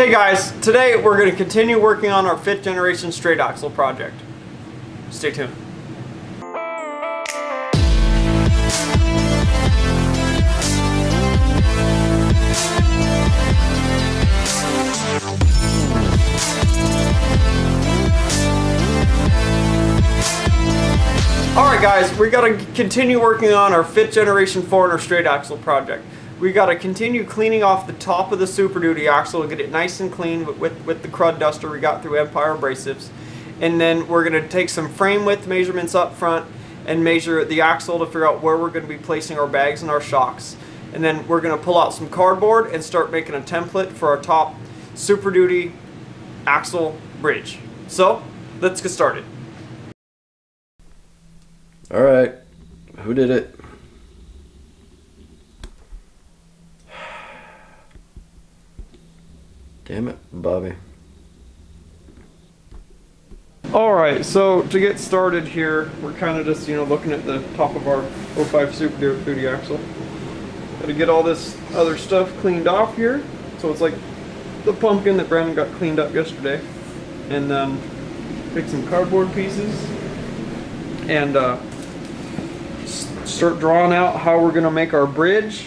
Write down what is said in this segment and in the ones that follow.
Hey guys, today we're going to continue working on our 5th generation straight axle project. Stay tuned. Alright guys, we got to continue working on our 5th generation 4RUNNER straight axle project. We got to continue cleaning off the top of the Super Duty axle, get it nice and clean with the crud duster we got through Empire Abrasives. And then we're going to take some frame width measurements up front and measure the axle to figure out where we're going to be placing our bags and our shocks. And then we're going to pull out some cardboard and start making a template for our top Super Duty axle bridge. So, let's get started. Alright, who did it? Damn it, Bobby. Alright, so to get started here, we're kind of just, looking at the top of our 05 Super Duty axle. Gotta get all this other stuff cleaned off here. So it's like the pumpkin that Brandon got cleaned up yesterday. And take some cardboard pieces and start drawing out how we're gonna make our bridge.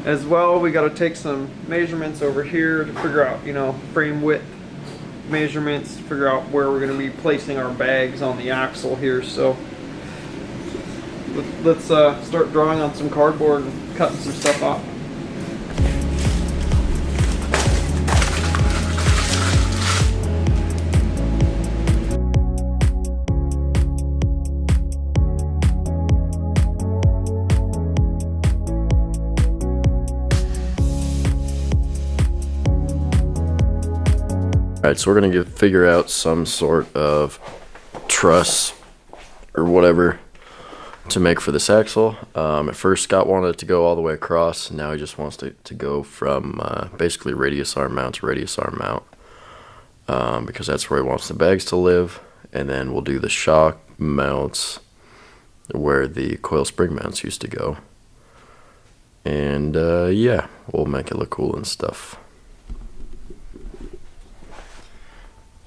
As well, we got to take some measurements over here to figure out, frame width measurements, to figure out where we're going to be placing our bags on the axle here. So let's start drawing on some cardboard and cutting some stuff off. Alright, so we're going to figure out some sort of truss or whatever to make for this axle. At first Scott wanted it to go all the way across. Now he just wants to go from basically radius arm mount to radius arm mount, because that's where he wants the bags to live. And then we'll do the shock mounts where the coil spring mounts used to go. And yeah, we'll make it look cool and stuff.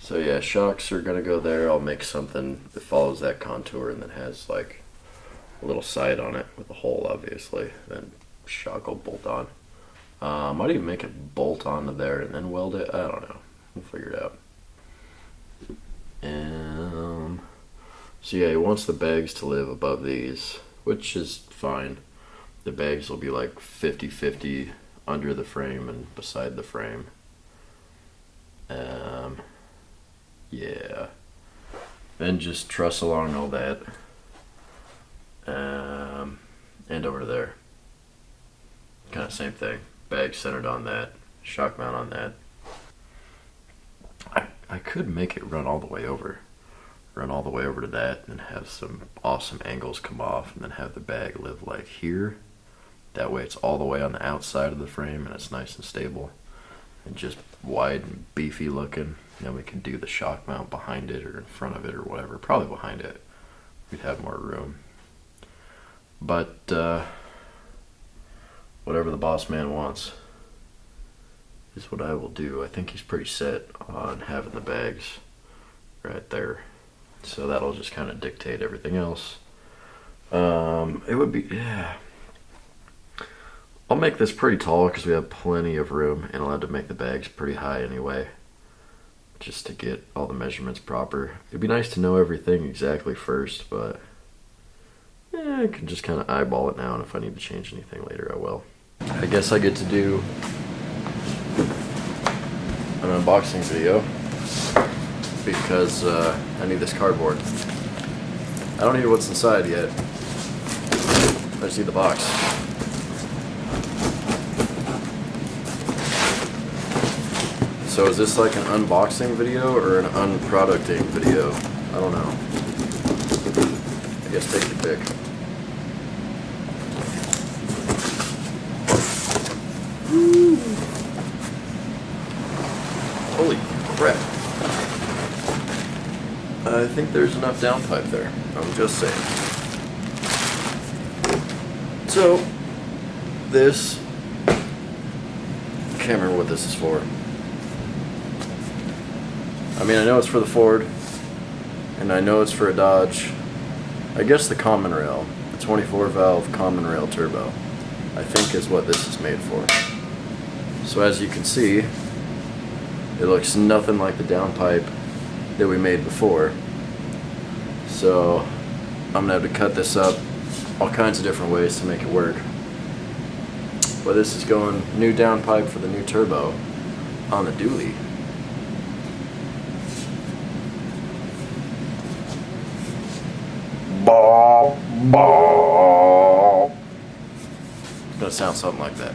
So yeah, shocks are gonna go there. I'll make something that follows that contour and then has like a little sight on it with a hole, obviously. Then shock will bolt on. Might even make it bolt onto there and then weld it. I don't know. We'll figure it out. So yeah, he wants the bags to live above these, which is fine. The bags will be like 50-50 under the frame and beside the frame. Yeah, then just truss along all that, and over there, kind of same thing, bag centered on that, shock mount on that. I could make it run all the way over to that and have some awesome angles come off and then have the bag live like here. That way it's all the way on the outside of the frame and it's nice and stable and just wide and beefy looking. Then we can do the shock mount behind it or in front of it or whatever. Probably behind it. We'd have more room. But whatever the boss man wants is what I will do. I think he's pretty set on having the bags right there. So that'll just kind of dictate everything else. It would be, yeah. I'll make this pretty tall because we have plenty of room and I'll have to make the bags pretty high anyway, just to get all the measurements proper. It'd be nice to know everything exactly first, but yeah, I can just kind of eyeball it now, and if I need to change anything later, I will. I guess I get to do an unboxing video because I need this cardboard. I don't know what's inside yet. I just need the box. So is this like an unboxing video or an unproducting video? I don't know. I guess take your pick. Woo. Holy crap. I think there's enough downpipe there. I'm just saying. So, this, I can't remember what this is for. I mean, I know it's for the Ford, and I know it's for a Dodge. I guess the common rail, the 24 valve common rail turbo, I think is what this is made for. So as you can see, it looks nothing like the downpipe that we made before. So I'm gonna have to cut this up all kinds of different ways to make it work. But this is going new downpipe for the new turbo on the dually. It's gonna sound something like that.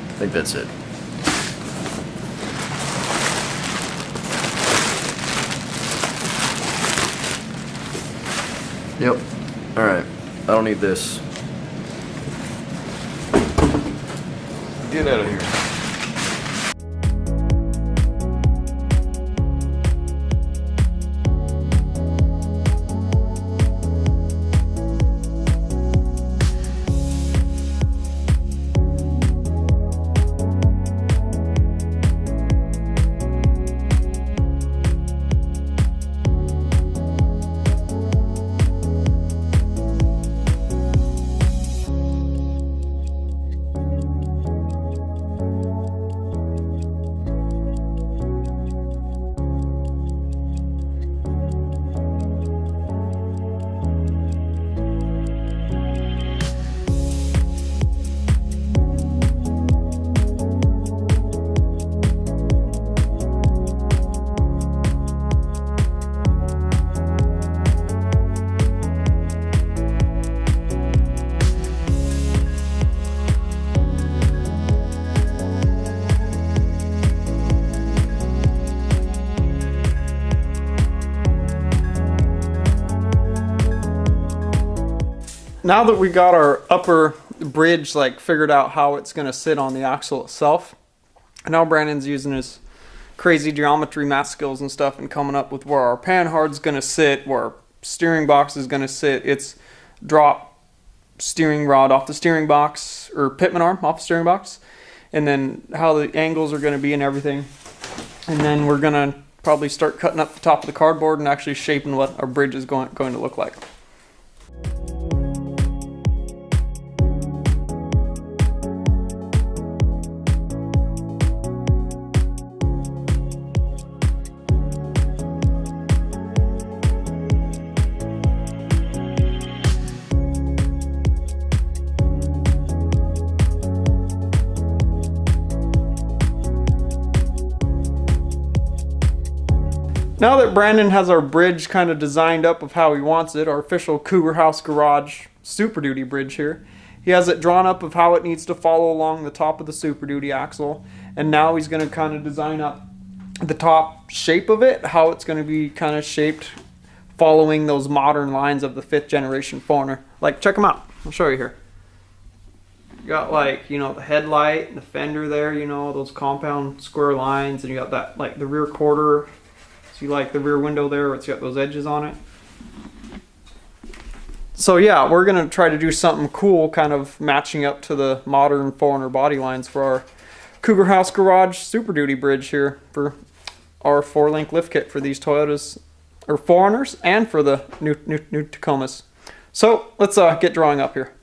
I think that's it. Yep. Alright. I don't need this. Get out of here. Now that we got our upper bridge like figured out how it's going to sit on the axle itself, now Brandon's using his crazy geometry math skills and stuff and coming up with where our panhard's going to sit, where our steering box is going to sit. It's drop steering rod off the steering box, or pitman arm off the steering box, and then how the angles are going to be and everything. And then we're going to probably start cutting up the top of the cardboard and actually shaping what our bridge is going to look like. Now that Brandon has our bridge kind of designed up of how he wants it, our official Cougar House Garage Super Duty bridge here, he has it drawn up of how it needs to follow along the top of the Super Duty axle, and now he's going to kind of design up the top shape of it, how it's going to be kind of shaped following those modern lines of the 5th generation 4Runner. Like, check them out. I'll show you here. You got, like, you know, the headlight and the fender there, you know, those compound square lines, and you got that, like, the rear quarter. See, like the rear window there, it's got those edges on it. So yeah, we're gonna try to do something cool, kind of matching up to the modern 4Runner body lines for our Cougar House Garage Super Duty bridge here for our 4-link lift kit for these Toyotas, or 4Runners, and for the new Tacomas. So let's get drawing up here.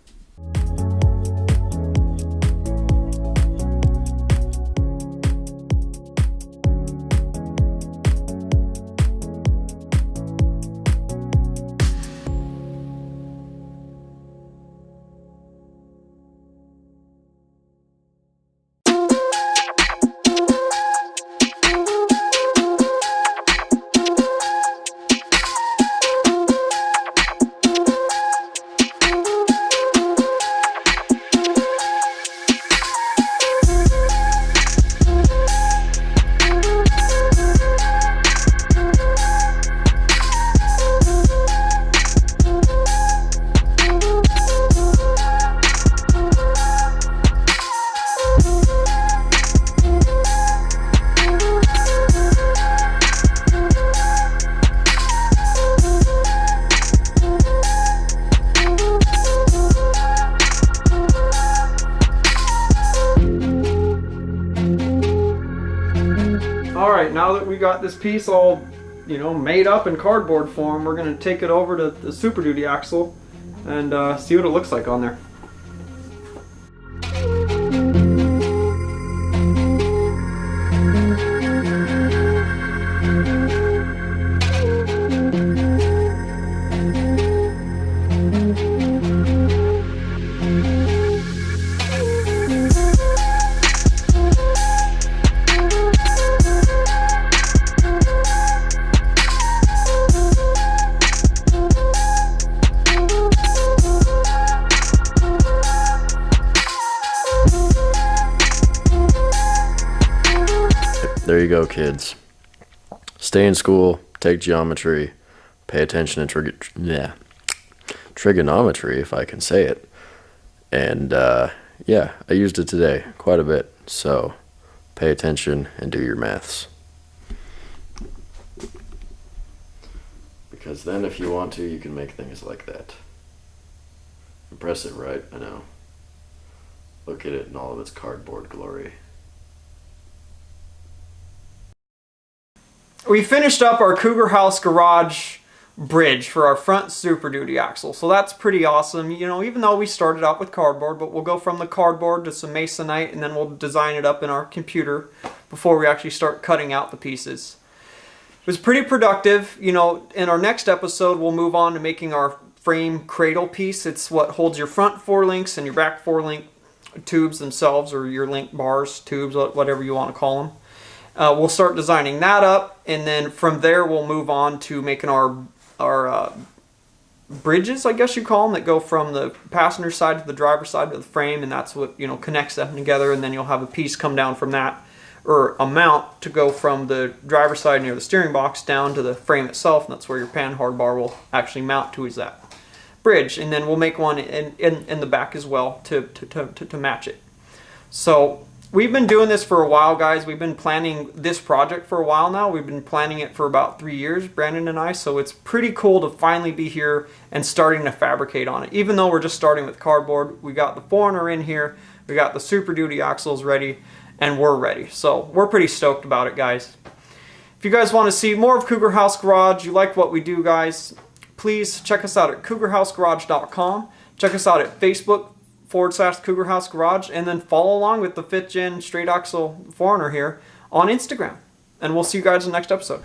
Alright, now that we got this piece all, you know, made up in cardboard form, we're going to take it over to the Super Duty axle and see what it looks like on there. There you go, kids. Stay in school, take geometry, pay attention to trigonometry, if I can say it. And yeah, I used it today quite a bit, so pay attention and do your maths. Because then if you want to, you can make things like that. Impressive, right? I know. Look at it in all of its cardboard glory. We finished up our Cougar House Garage bridge for our front Super Duty axle, so that's pretty awesome. You know, even though we started out with cardboard, but we'll go from the cardboard to some masonite, and then we'll design it up in our computer before we actually start cutting out the pieces. It was pretty productive. You know, in our next episode, we'll move on to making our frame cradle piece. It's what holds your front 4 links and your back 4 link tubes themselves, or your link bars, tubes, whatever you want to call them. We'll start designing that up, and then from there we'll move on to making our bridges, I guess you call them, that go from the passenger side to the driver's side of the frame, and that's what, you know, connects them together. And then you'll have a piece come down from that, or a mount to go from the driver's side near the steering box down to the frame itself, and that's where your pan hard bar will actually mount to, is that bridge. And then we'll make one in the back as well to match it. So we've been doing this for a while, guys. We've been planning this project for a while now. We've been planning it for about 3 years, Brandon and I, so it's pretty cool to finally be here and starting to fabricate on it. Even though we're just starting with cardboard, we got the 4RUNNER in here, we got the Super Duty axles ready, and we're ready. So we're pretty stoked about it, guys. If you guys want to see more of Cougar House Garage, you like what we do, guys, please check us out at cougarhousegarage.com. Check us out at Facebook/Cougar House Garage, and then follow along with the 5th gen straight axle 4RUNNER here on Instagram. And we'll see you guys in the next episode.